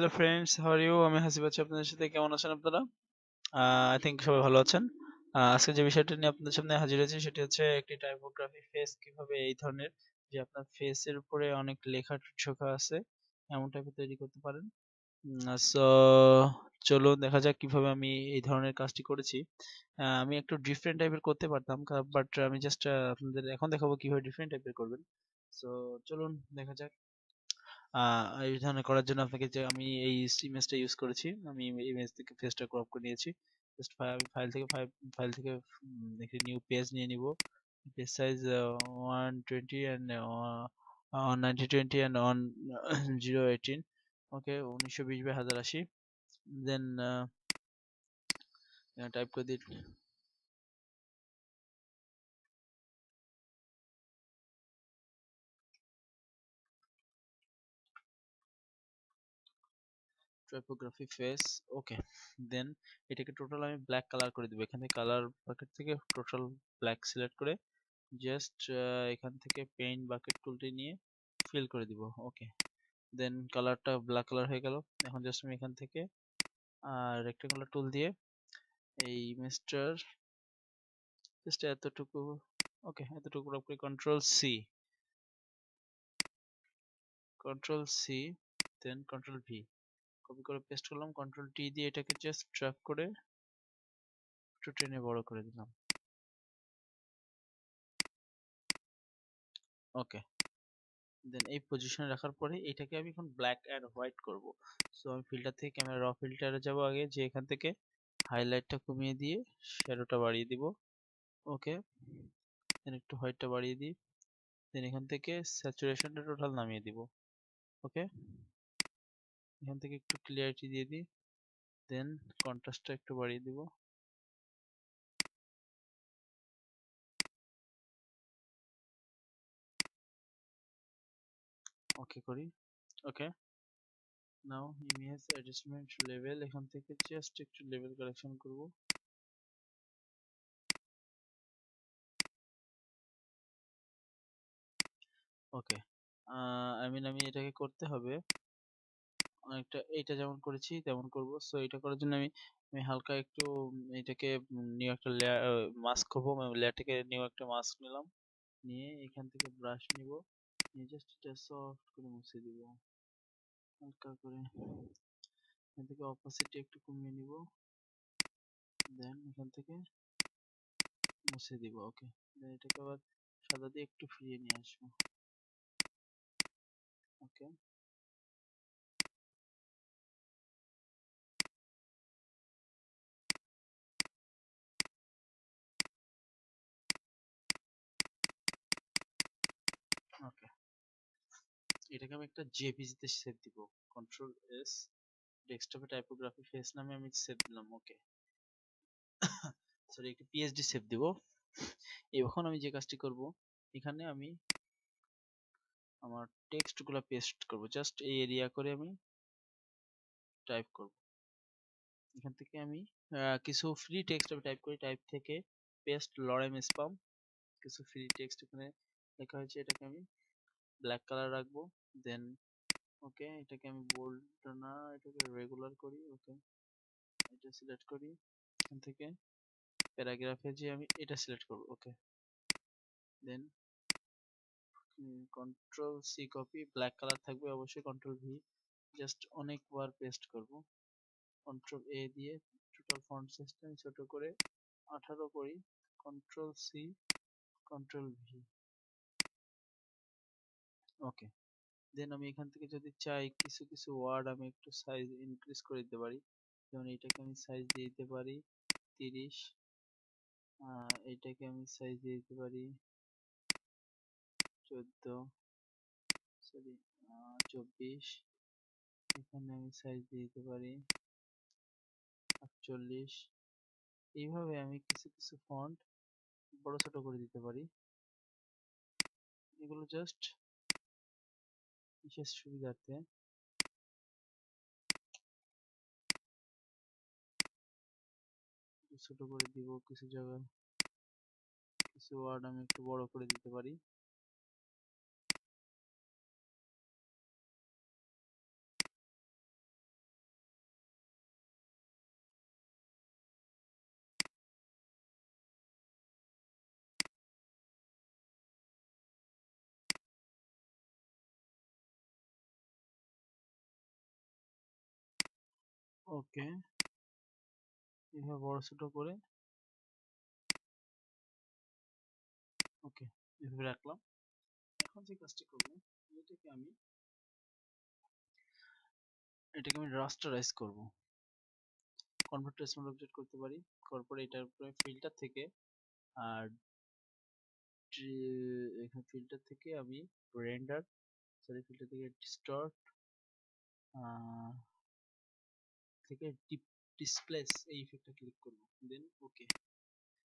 Hello friends, how are you? আমি হাসিব আছি আপনাদের সাথে। কেমন আছেন আপনারা? আই থিঙ্ক সবাই ভালো আছেন। আজকে যে বিষয়টা নিয়ে আপনাদের সামনে হাজির হয়েছি সেটি হচ্ছে একটি টাইপোগ্রাফি ফেস কিভাবে এই ধরনের যে আপনার ফেসের উপরে অনেক লেখা ছোখা আছে এমন টাইপের তৈরি করতে পারেন। সো চলুন দেখা যাক কিভাবে আমি এই ধরনের কাজটি করেছি। আমি একটু ডিফারেন্ট টাইপের করতে পারতাম, বাট আমি জাস্ট আপনাদের এখন দেখাবো কিভাবে ডিফারেন্ট টাইপের করবেন। সো চলুন দেখা যাক। এই ধরনের করার জন্য আপনাকে যে আমি এই ইমেজটা ইউজ করেছি, আমি ইমেজ থেকে ফেসটা ক্রপ করে নিয়েছি। জাস্ট ফাইল থেকে একটি নিউ পেজ নিয়ে নিব। Page size 120 and 1920 and 1018, okay 1920 by 1080। Then type করে দিই টাইপোগ্রাফি ফেস। ওকে, দেন এটাকে টোটাল আমি ব্ল্যাক কালার করে দিব। এখান থেকে কালার বাকেট থেকে টোটাল ব্ল্যাক সিলেক্ট করে জাস্ট এখান থেকে পেইন্ট বাকেট টুলটি নিয়ে ফিল করে দিব। ওকে, দেন কালারটা ব্ল্যাক কালার হয়ে গেল। এখন জাস্ট আমি এখান থেকে রেক্টেঙ্গুলার টুল দিয়ে এই ইমেজটার জাস্ট এতটুকু, ওকে এতটুকু করে কন্ট্রোল সি দেন কন্ট্রোল ভি কপি করে পেস্ট করলাম। কন্ট্রোল টি দিয়ে এটাকে জাস্ট ড্র্যাগ করে একটু টেনে বড় করে দিলাম। ওকে, দেন এই পজিশনে রাখার পরে এটাকে আমি এখন ব্ল্যাক এন্ড হোয়াইট করব। সো আমি ফিল্টার থেকে ক্যামেরা র ফিল্টারে যাব আগে, যে এখান থেকে হাইলাইটটা কমিয়ে দিয়ে শ্যাডোটা বাড়িয়ে দিব। ওকে, দেন একটু হোয়াইটটা বাড়িয়ে দিই। দেন এখান থেকে স্যাচুরেশনটা টোটাল নামিয়ে দিব। ওকে, এখান থেকে একটু ক্লিয়ারিটি দিয়ে দিই। দেন কন্ট্রাস্টটা একটু বাড়িয়ে দিব। ওকে করি। ওকে, নাও ইমেজ অ্যাডজাস্টমেন্ট লেভেল, এখান থেকে জাস্ট একটু লেভেল কারেকশন করব। ওকে, আমি এটাকে করতে হবে অনেকটা, এইটা যেমন করেছি তেমন করব। সো এটা করার জন্য আমি হালকা একটু এটাকে নিউ একটা লেয়ার মাস্ক হবো, লেয়ারটাকে নিউ একটা মাস্ক নিলাম। নিয়ে এখান থেকে ব্রাশ নিব, নিয়ে জাস্ট এটা সফট করে মুছে দিব হালকা করে। এখান থেকে অপাসিটি একটু কমিয়ে নিব, দেন এখান থেকে মুছে দিব। ওকে, দেন এটাকে আবার সাদা দিয়ে একটু ফিরিয়ে নিয়ে আসবো। ওকে, ওকে, এটাকে আমি একটা জেপিজি তে সেভ দিব। কন্ট্রোল এস, ডেস্কটপে টাইপোগ্রাফি ফেস নামে আমি সেভ দিলাম। ওকে, সরি একটা পিএইচডি সেভ দিব। এখন আমি যে কাজটি করব, এখানে আমি আমার টেক্সট গুলা পেস্ট করব। জাস্ট এই এরিয়া করে আমি টাইপ করব। এখান থেকে আমি কিছু ফ্রি টেক্সট আমি টাইপ করি। টাইপ থেকে পেস্ট লরেম স্পাম, কিছু ফ্রি টেক্সট এখানে লেখা হয়েছে, এটাকে আমি ব্ল্যাক কালার রাখবো। দেন ওকে, এটাকে আমি বোল্ড না, এটাকে রেগুলার করি। ওকে, এটা সিলেক্ট করি। এখান থেকে প্যারাগ্রাফে যে আমি এটা সিলেক্ট করব। Okay, then control C copy, black colour থাকবে অবশ্যই। কন্ট্রোল ভি জাস্ট অনেকবার পেস্ট করব। কন্ট্রোল এ দিয়ে টোটাল ফন্ট সাইজটা আমি ছোট করে 18 করি। Control C, control V. Okay, then আমি এখান থেকে যদি চাই কিছু কিছু ওয়ার্ড আমি একটু সাইজ ইনক্রিজ করে দিতে পারি। যেমন এইটাকে আমি সাইজ দিয়ে দিতে পারি 30, এইটাকে আমি সাইজ দিয়ে দিতে পারি 14, সরি 24, এখানে আমি সাইজ দিয়ে দিতে পারি 48। এইভাবে আমি কিছু কিছু ফন্ট বড় ছোট করে দিতে পারি। এগুলো জাস্ট বিশেষ সুবিধার্থে। ছোট করে দিব কিছু জায়গায়, কিছু ওয়ার্ড আমি একটু বড় করে দিতে পারি। ওকে, এভাবে বড় ছোট করে ওকে এভাবে রাখলাম। এখন যে কাজটি করব, এটাকে আমি রাস্টারাইজ করব। কনভার্ট টু স্মল অবজেক্ট করতে পারি। করার পরে এটার উপরে ফিল্টার থেকে আর এখানে ফিল্টার থেকে আমি রেন্ডার ফিল্টার থেকে ডিস্টর্ট থেকে ডিসপ্লেস এই ইফেক্টটা ক্লিক করব, দেন ওকে।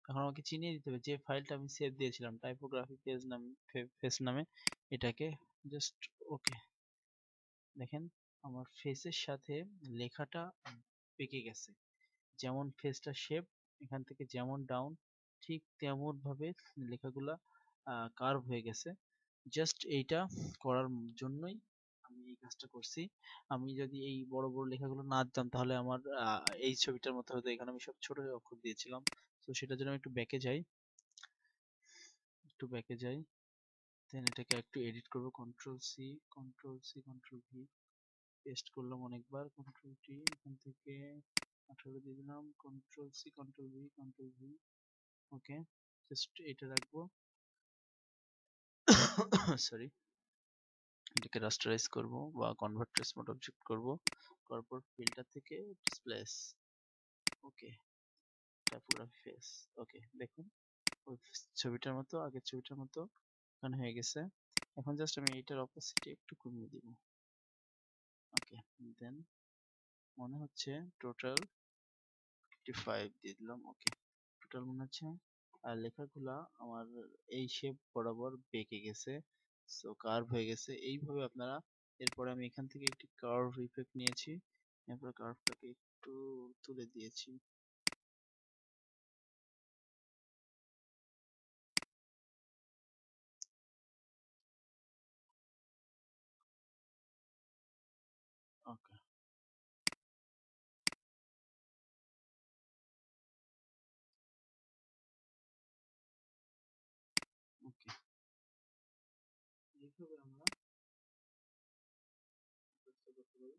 এখন আমাকে চিনিয়ে দিতে হবে যে ফাইলটা আমি সেভ দিয়েছিলাম টাইপোগ্রাফি ফেস নামে, এটাকে জাস্ট ওকে। দেখেন আমার ফেসের সাথে লেখাটা পেকে গেছে, যেমন ফেসটা শেপ এখান থেকে যেমন ডাউন ঠিক তেমন ভাবে লেখাগুলা কার্ভ হয়ে গেছে। জাস্ট এইটা করার জন্যই আমি এই কাজটা করছি। আমি যদি এই বড় বড় লেখাগুলো না দিতাম তাহলে আমার এই ছবিটার মতো হতো। এখানে আমি সব ছোট অক্ষর দিয়েছিলাম। তো সেটার জন্য আমি একটু ব্যাকে যাই, দেন এটাকে একটু এডিট করব। Control C, control C, control V, paste করলাম অনেকবার। কন্ট্রোল টি, এখান থেকে 18 দিয়ে দিলাম। Control C, control V, control V, okay. Just এটা রাখবো। সরি, এটাকে রাস্টারাইজ করব বা কনভার্ট টু স্মার্ট অবজেক্ট করব। করার পর ফিল্টার থেকে ডিসপ্লেস ওকে, টাইপোগ্রাফি ফেস ওকে। দেখুন ওই ছবিটার মতো, আগের ছবিটার মতো এখানে হয়ে গেছে। এখন জাস্ট আমি এটার অপোসিটি একটু কমিয়ে দিব, ওকে। দেন মনে হচ্ছে টোটাল 55 দিয়ে দিলাম, ওকে। টোটাল মনে হচ্ছে আর লেখাগুলা আমার এই শেপ বরাবর বেঁকে গেছে, সো কার্ভ হয়ে গেছে এইভাবে আপনারা। এরপরে আমি এখান থেকে একটি কার্ভ ইফেক্ট নিয়েছি, এরপর কার্ভটাকে একটু তুলে দিয়েছি, ওকে ওকে। এইভাবে আমরা কাজটা করতে পারি।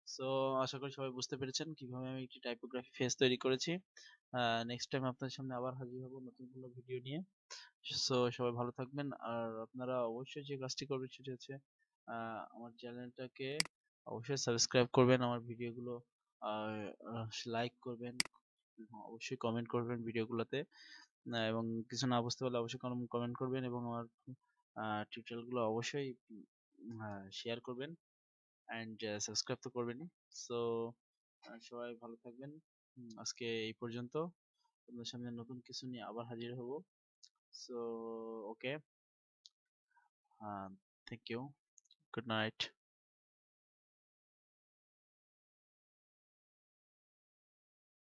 সো আশা করি সবাই বুঝতে পেরেছেন কিভাবে আমি একটি টাইপোগ্রাফি ফেস তৈরি করেছি। নেক্সট টাইম আপনাদের সামনে আবার হাজির হব নতুন কোনো ভিডিও নিয়ে। সো সবাই ভালো থাকবেন, আর আপনারা অবশ্যই যে কাজটি করবেন সেটা হচ্ছে আমার চ্যানেলটাকে অবশ্যই সাবস্ক্রাইব করবেন, আমার ভিডিওগুলো লাইক করবেন, অবশ্যই কমেন্ট করবেন ভিডিওগুলোতে, এবং কিছু না বুঝতে পারলে অবশ্যই কমেন্ট করবেন, এবং আমার টিউটোরিয়ালগুলো অবশ্যই শেয়ার করবেন, অ্যান্ড সাবস্ক্রাইব তো করবেনই। সো সবাই ভালো থাকবেন। আজকে এই পর্যন্ত। আপনাদের সামনে নতুন কিছু নিয়ে আবার হাজির হব। So okay, thank you, good night.